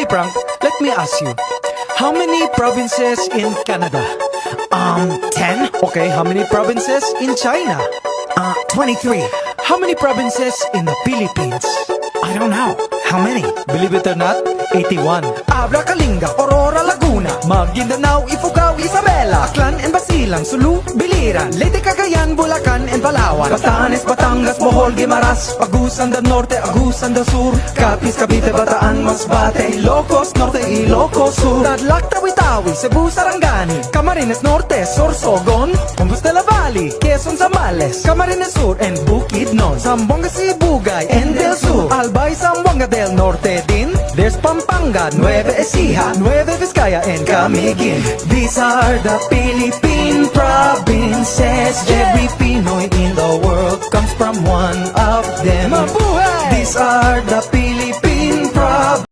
Frank, let me ask you. How many provinces in Canada? 10? Okay, how many provinces in China? 23. How many provinces in the Philippines? I don't know. How many? Believe it or not, 81. Abra, Kalinga, Aurora, Laguna, Maguindanao, Ifugao, Isabela, Aklan and Basilan, Sulu, Biliran, Leyte, Cagayan, Bulacan and Palawan, Batanes, Batangas, Bohol, Guimaras, Agusan del Norte, Agusan del Sur, Capiz, Cavite, Bataan, Masbate, Ilocos Norte, Ilocos Sur, Tadlac, Tawi-Tawi, Cebu, Sarangani, Camarines Norte, Sorsogon, Hondos de la Valley, Quezon, Zambales, Camarines Sur and Bukidnon, Zamboanga, Sibugay and Del Sur, Albay, Zamboanga del Norte din. There's Pampanga, Nueva Ecija, Nueva Vizcaya and Camiguin. These are the Philippine provinces. Every Pinoy in the world comes from one of them. Mabuhay! These are the Philippine